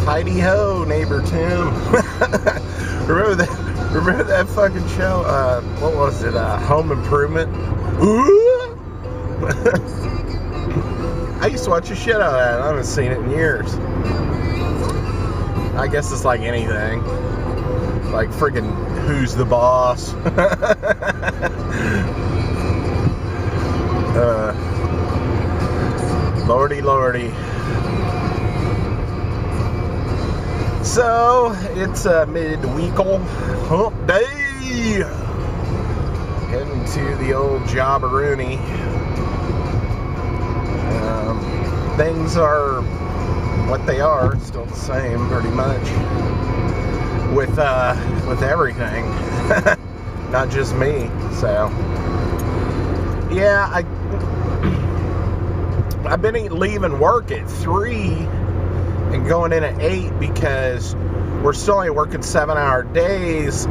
Heidi Ho, neighbor Tim. Remember that fucking show? What was it? Home Improvement. Ooh! I used to watch the shit out of that. I haven't seen it in years. I guess it's like anything. Like friggin' Who's the Boss? Lordy, lordy. So, it's a midweekle hump day. Heading to the old Jobberoonie. Things are what they are, still the same, pretty much. With everything. Not just me, so. Yeah, I've been leaving work at 3 and going in at 8 because we're still only working 7-hour days,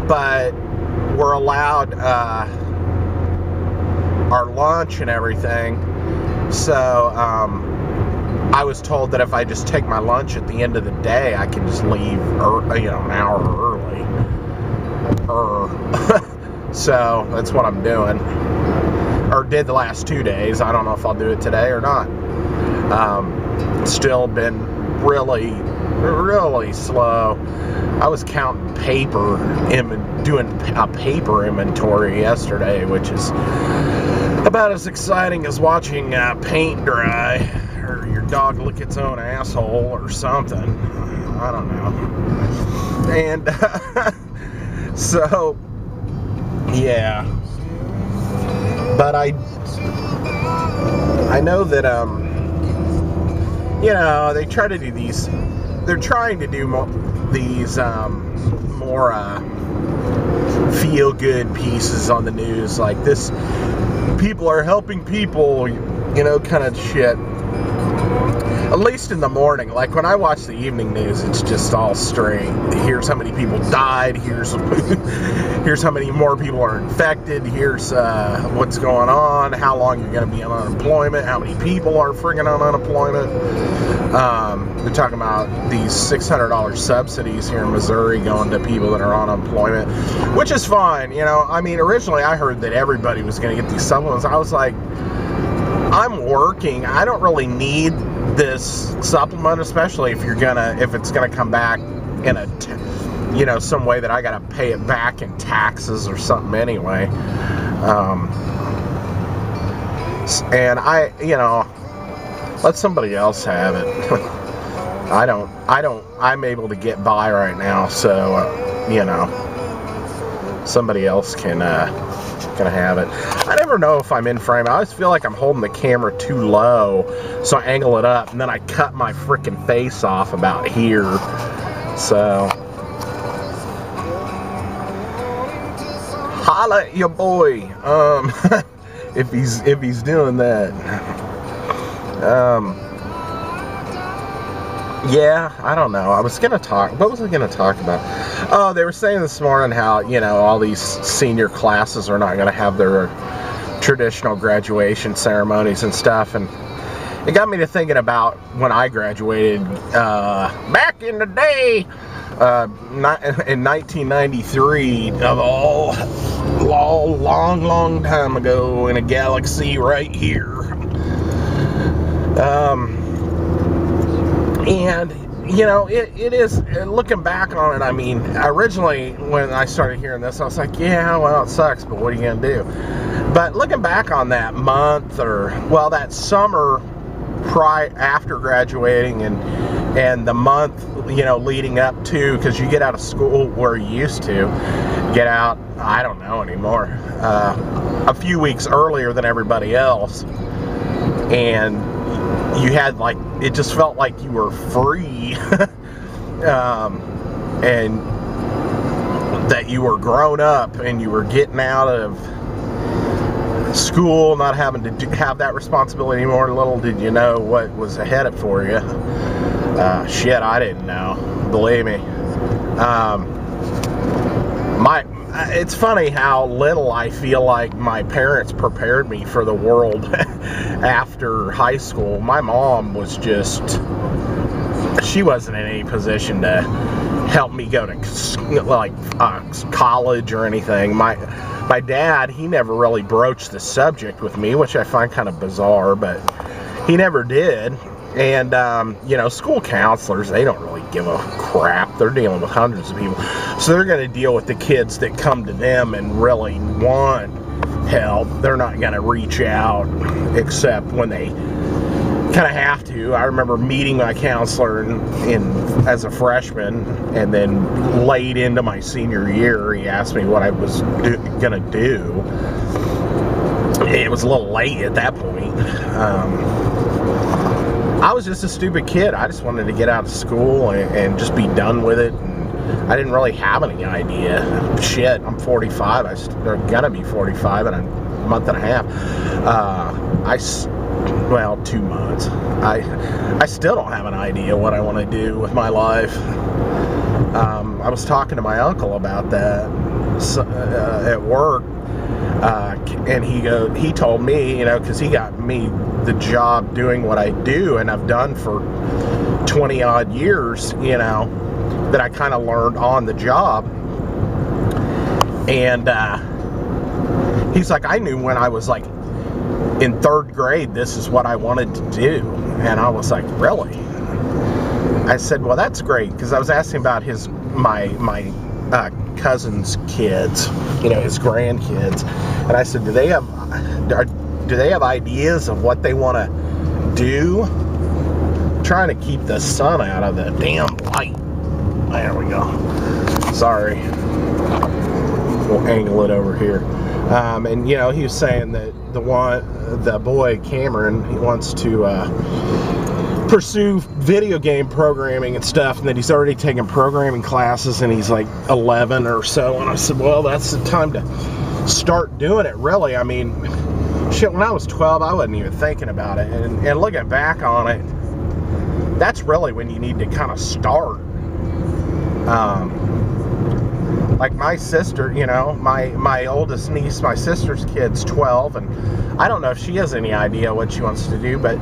but we're allowed our lunch and everything. So I was told that if I just take my lunch at the end of the day, I can just leave an hour early. So that's what I'm doing. Or did the last 2 days. I don't know if I'll do it today or not. Still been really, really slow. I was counting paper and doing a paper inventory yesterday, which is about as exciting as watching paint dry or your dog lick its own asshole or something. I don't know. And so, yeah. But I know that, they try to do these, they're trying to do these more feel-good pieces on the news, like this, people are helping people, kind of shit. At least in the morning. Like when I watch the evening news, it's just all straight. Here's how many people died. Here's how many more people are infected. Here's what's going on. How long you're going to be on unemployment. How many people are friggin' on unemployment. They're talking about these $600 subsidies here in Missouri going to people that are on unemployment, which is fine. I mean, originally I heard that everybody was going to get these supplements. I was like, I'm working. I don't really need this supplement, especially if it's gonna come back in a some way that I gotta pay it back in taxes or something anyway. And let somebody else have it. I'm able to get by right now, so somebody else can have it. I never know if I'm in frame. I always feel like I'm holding the camera too low, so I angle it up, and then I cut my frickin' face off about here. So, holla at your boy, if he's doing that. Yeah, I don't know. What was I gonna talk about? Oh, they were saying this morning how, all these senior classes are not gonna have their traditional graduation ceremonies and stuff, and it got me to thinking about when I graduated back in the day, in 1993, of all long time ago in a galaxy right here. And, it is, looking back on it, I mean, originally when I started hearing this, I was like, yeah, well, it sucks, but what are you going to do? But looking back on that month, that summer after graduating and the month, leading up to, because you get out of school where you used to get out, I don't know anymore, a few weeks earlier than everybody else. And you had, it just felt like you were free, and that you were grown up and you were getting out of school, not having to have that responsibility anymore. Little did you know what was ahead for you. Shit, I didn't know. Believe me. it's funny how little I feel like my parents prepared me for the world after high school. My mom was just, she wasn't in any position to help me go to like college or anything. My dad, he never really broached the subject with me, which I find kind of bizarre, but he never did. And, you know, school counselors, they don't really give a crap. They're dealing with hundreds of people. So they're going to deal with the kids that come to them and really want help. They're not going to reach out except when they kind of have to. I remember meeting my counselor as a freshman, and then late into my senior year, he asked me what I was going to do. It was a little late at that point. I was just a stupid kid. I just wanted to get out of school and just be done with it. And I didn't really have any idea. Shit, I'm 45. I'm gonna be 45 in a month and a half. Well, 2 months. I still don't have an idea what I want to do with my life. I was talking to my uncle about that at work. And he told me, you know, because he got me the job doing what I do and I've done for 20 odd years, you know, that I kind of learned on the job. And he's like, I knew when I was like in 3rd grade, this is what I wanted to do. And I was like, really? I said, well, that's great, because I was asking about my cousin's kids, you know, his grandkids, and I said, do they have ideas of what they want to do? I'm trying to keep the sun out of the damn light. There we go. Sorry. We'll angle it over here. And you know, he was saying that the boy Cameron, he wants to pursue video game programming and stuff, and that he's already taken programming classes, and he's like 11 or so. And I said, well, that's the time to start doing it, really. I mean, shit, when I was 12, I wasn't even thinking about it, and looking back on it, that's really when you need to kind of start. Like my sister, you know, my oldest niece, my sister's kid's 12, and I don't know if she has any idea what she wants to do, but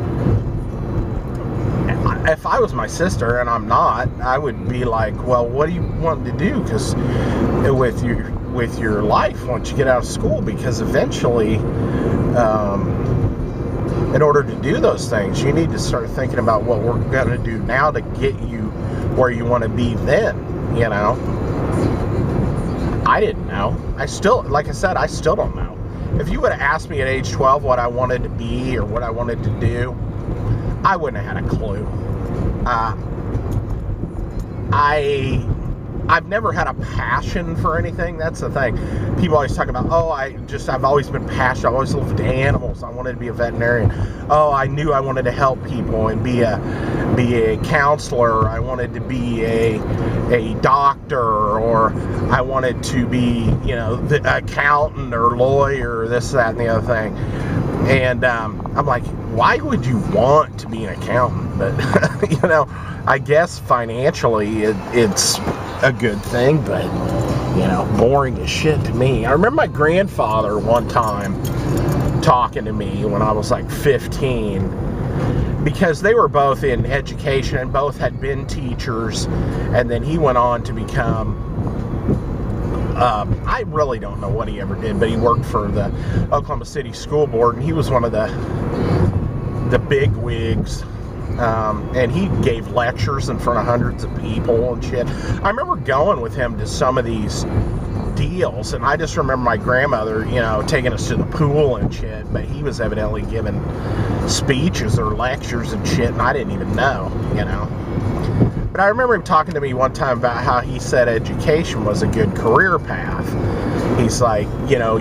if I was my sister, and I'm not, I would be like, well, what do you want to do? Because with your life once you get out of school, because eventually, in order to do those things, you need to start thinking about what we're going to do now to get you where you want to be then, you know. I didn't know. I still, like I said, I still don't know. If you would have asked me at age 12 what I wanted to be or what I wanted to do, I wouldn't have had a clue. I've never had a passion for anything. That's the thing. People always talk about, oh, I've always been passionate. I've always loved animals. I wanted to be a veterinarian. Oh, I knew I wanted to help people and be a counselor. I wanted to be a doctor, or I wanted to be, you know, the accountant or lawyer, this, that, and the other thing. And I'm like, why would you want to be an accountant? But, you know, I guess financially it's a good thing, but, you know, boring as shit to me. I remember my grandfather one time talking to me when I was like 15, because they were both in education and both had been teachers, and then he went on to become, I really don't know what he ever did, but he worked for the Oklahoma City School Board, and he was one of the big wigs. And he gave lectures in front of hundreds of people and shit. I remember going with him to some of these deals, and I just remember my grandmother, you know, taking us to the pool and shit, but he was evidently giving speeches or lectures and shit, and I didn't even know, you know. But I remember him talking to me one time about how he said education was a good career path. He's like, you know,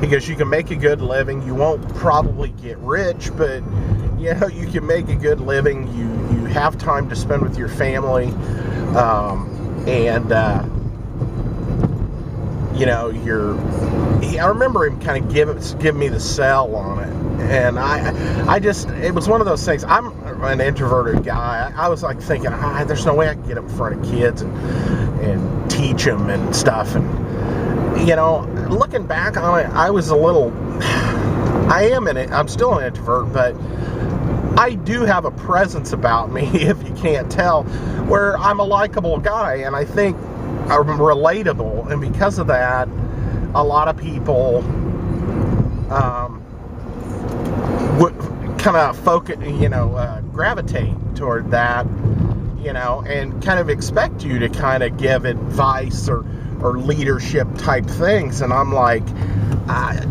he goes, you can make a good living, you won't probably get rich, but you know, you can make a good living, you have time to spend with your family, and you know, I remember him kind of give me the sell on it, and I just, it was one of those things. I'm an introverted guy, I was like thinking, there's no way I can get up in front of kids and teach them and stuff. And, you know, looking back on it, I was a little, I'm still an introvert, but I do have a presence about me, if you can't tell, where I'm a likable guy, and I think I'm relatable, and because of that, a lot of people would kind of focus, gravitate toward that, and kind of expect you to kind of give advice or leadership type things. And I'm like,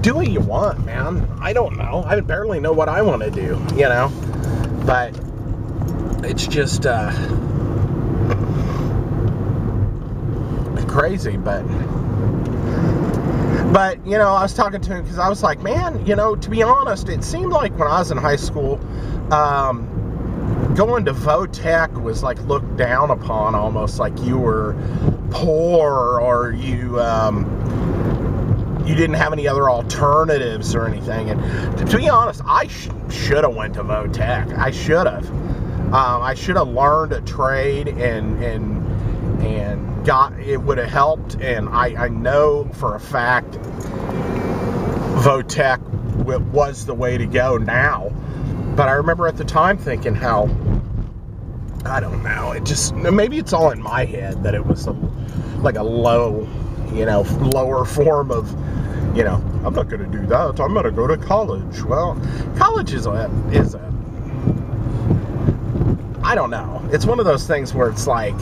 do what you want, man. I don't know. I barely know what I want to do, but it's just crazy. But I was talking to him because I was like, man, to be honest, it seemed like when I was in high school, going to Votech was like looked down upon, almost like you were poor, or you didn't have any other alternatives or anything. And to be honest, I should have went to Votech. I should have. I should have learned a trade and it would have helped. And I know for a fact Votech was the way to go now. But I remember at the time thinking how, I don't know, it just, maybe it's all in my head that it was like a lower form of, I'm not going to do that. I'm going to go to college. Well, college is a, I don't know. It's one of those things where it's like,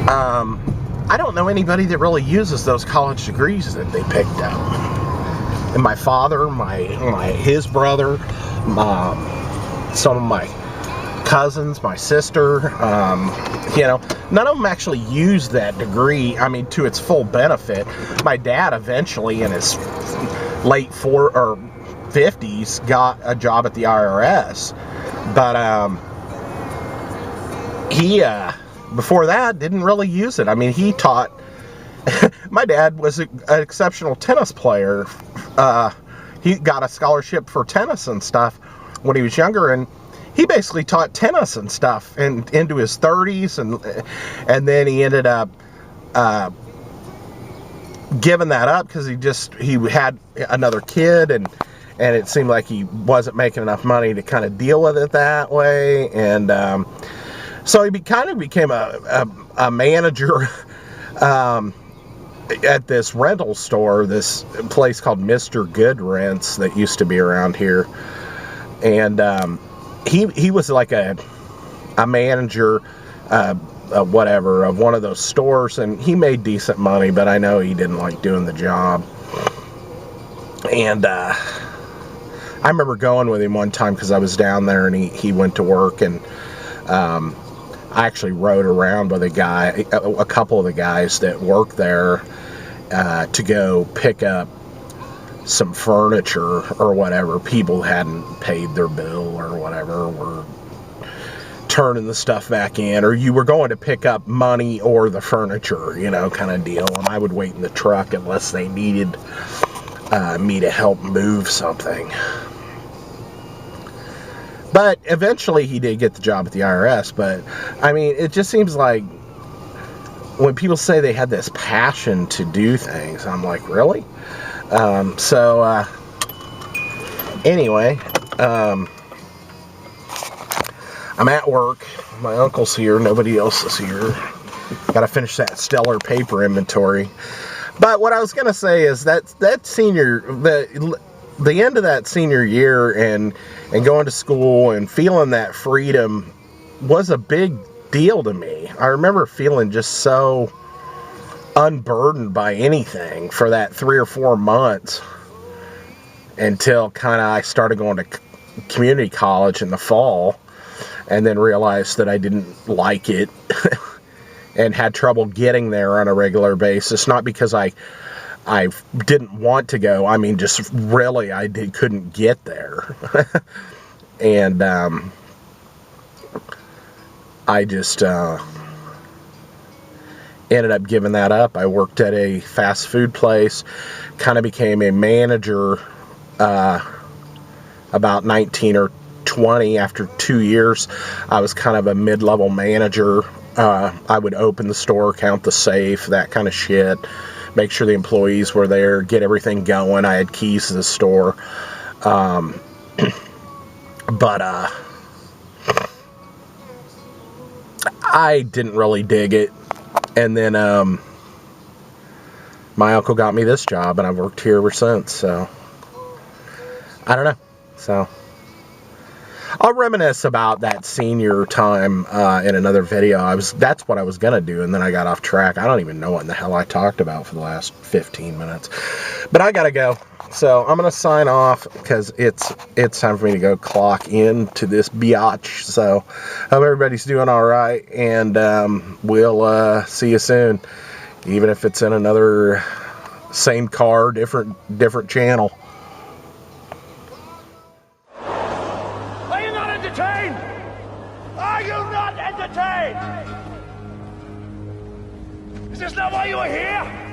I don't know anybody that really uses those college degrees that they picked up. And my father, his brother, some of my cousins, my sister, none of them actually used that degree, to its full benefit. My dad eventually, in his late 50s, got a job at the IRS. But he, before that, didn't really use it. He taught. My dad was an exceptional tennis player. He got a scholarship for tennis and stuff when he was younger, and he basically taught tennis and stuff into his 30s, and then he ended up giving that up because he had another kid, and it seemed like he wasn't making enough money to kind of deal with it that way, and so he kind of became a manager at this rental store, this place called Mr. Good Rents that used to be around here. And he was like a manager, whatever, of one of those stores, and he made decent money, but I know he didn't like doing the job. And I remember going with him one time because I was down there, and he went to work, and I actually rode around with a couple of the guys that work there to go pick up some furniture or whatever. People hadn't paid their bill or whatever, were turning the stuff back in, or you were going to pick up money or the furniture, kind of deal. And I would wait in the truck unless they needed me to help move something. But eventually he did get the job at the IRS. But, it just seems like when people say they had this passion to do things, I'm like, really? Anyway, I'm at work. My uncle's here. Nobody else is here. Got to finish that stellar paper inventory. But what I was going to say is that the end of that senior year and going to school and feeling that freedom was a big deal to me. I remember feeling just so unburdened by anything for that 3 or 4 months until I started going to community college in the fall, and then realized that I didn't like it and had trouble getting there on a regular basis. Not because I didn't want to go. Just really, couldn't get there. And I just ended up giving that up. I worked at a fast food place, kind of became a manager about 19 or 20 after 2 years. I was kind of a mid-level manager. I would open the store, count the safe, that kind of shit, make sure the employees were there, get everything going. I had keys to the store. But I didn't really dig it. And then my uncle got me this job, and I've worked here ever since. So I don't know. So I'll reminisce about that senior time in another video. That's what I was gonna do, and then I got off track. I don't even know what in the hell I talked about for the last 15 minutes. But I gotta go. So I'm gonna sign off because it's time for me to go clock in to this biatch. So hope everybody's doing all right, and we'll see you soon. Even if it's in another same car, different channel. Are you not entertained? Are you not entertained? Is this not why you are here?